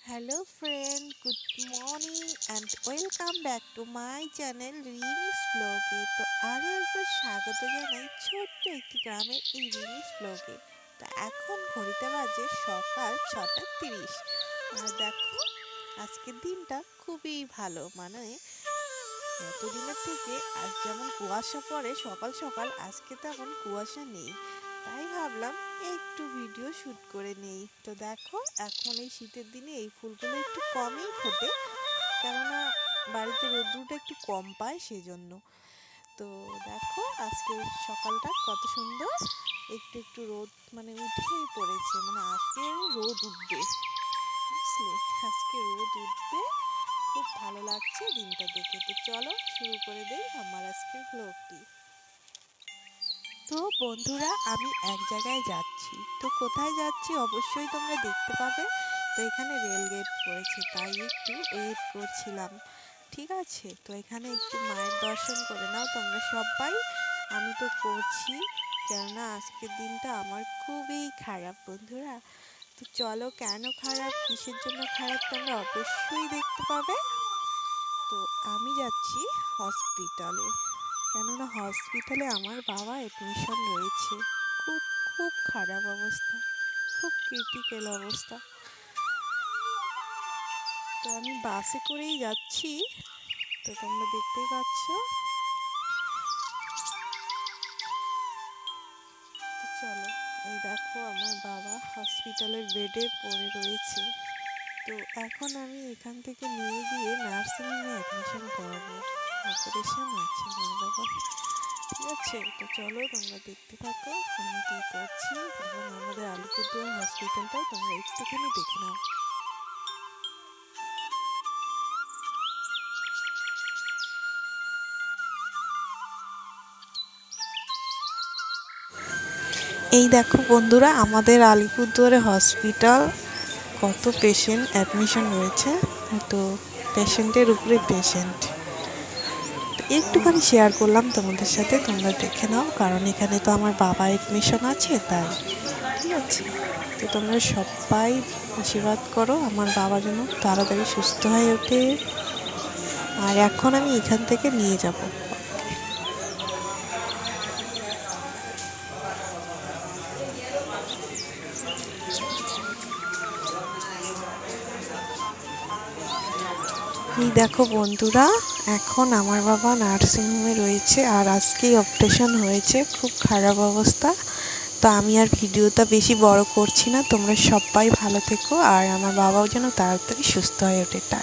Hello friend, good morning and welcome back to my channel রিমিস ব্লগে। তো আরও একবার স্বাগত জানাই ছোট্ট একটি গ্রামের এই রিমিস ব্লগে। তো এখন ঘড়িতে বাজে সকাল 6:30। আর দেখো আজকের দিনটা খুবই ভালো, মানে এতদিনের থেকে আজ যেমন কুয়াশা পড়ে সকাল সকাল, আজকে তেমন কুয়াশা নেই। তাই ভাবলাম একটু ভিডিও শ্যুট করে নেই। তো দেখো এখন এই শীতের দিনে এই ফুলগুলো একটু কমই ফোটে, কেননা বাড়িতে রোদ্দুরটা একটু কম পায় সেজন্য। তো দেখো আজকে সকালটা কত সুন্দর, একটু একটু রোদ মানে উঠেই পড়েছে, মানে আজকে রোদ উঠবে, বুঝলে? আজকে রোদ উঠবে, খুব ভালো লাগছে দিনটা দেখে। তো চলো শুরু করে দেই আমার আজকের ভ্লগটি। তো বন্ধুরা, আমি এক জায়গায় যাচ্ছি, তো কোথায় যাচ্ছি অবশ্যই তোমরা দেখতে পাবে। তো এখানে রেল গেট পড়েছে, তাই একটু ওয়েট করছিলাম। ঠিক আছে, তো এখানে একটু মায়ের দর্শন করে নাও তোমরা সবাই। আমি তো করছি, কেননা আজকের দিনটা আমার খুবই খারাপ বন্ধুরা। তো চলো, কেন খারাপ, কিসের জন্য খারাপ, তোমরা অবশ্যই দেখতে পাবে। তো আমি যাচ্ছি হসপিটালে, কেননা হসপিটালে আমার বাবা অ্যাডমিশন রয়েছে। খুব খুব খারাপ অবস্থা, খুব ক্রিটিক্যাল অবস্থা। তো আমি বাসে করেই যাচ্ছি, তো তোমরা দেখতেই পাচ্ছ। তো চলো, এই দেখো আমার বাবা হসপিটালের বেডে পড়ে রয়েছে। তো এখন আমি এখান থেকে নিয়ে গিয়ে নার্সিংহোমে অ্যাডমিশন করাবো। অপারেশন আছে আমার বাবার। ঠিক আছে, তো চলো তোমরা দেখতে থাকো আমি কি করছি, এবং আমাদের আলিপুরদুয়ার হসপিটালটাও তোমরা একটুখানি দেখে নাও। এই দেখো বন্ধুরা, আমাদের আলিপুরদুয়ারে হসপিটাল, কত পেশেন্ট অ্যাডমিশন রয়েছে। তো পেশেন্টের উপরে পেশেন্ট, একটুখানি শেয়ার করলাম তোমাদের সাথে, তোমরা দেখে নাও, কারণ এখানে তো আমার বাবা অ্যাডমিশন আছে তাই। ঠিক আছে, তো তোমরা সবাই আশীর্বাদ করো আমার বাবা যেন তাড়াতাড়ি সুস্থ হয়ে ওঠে। আর এখন আমি এখান থেকে নিয়ে যাব। এই দেখো বন্ধুরা, এখন আমার বাবা নার্সিংহোমে রয়েছে, আর আজকেই অপারেশন হয়েছে, খুব খারাপ অবস্থা। তো আমি আর ভিডিওটা বেশি বড় করছি না, তোমরা সবাই ভালো থেকো, আর আমার বাবাও যেন তাড়াতাড়ি সুস্থ হয়ে ওঠে। টাটা।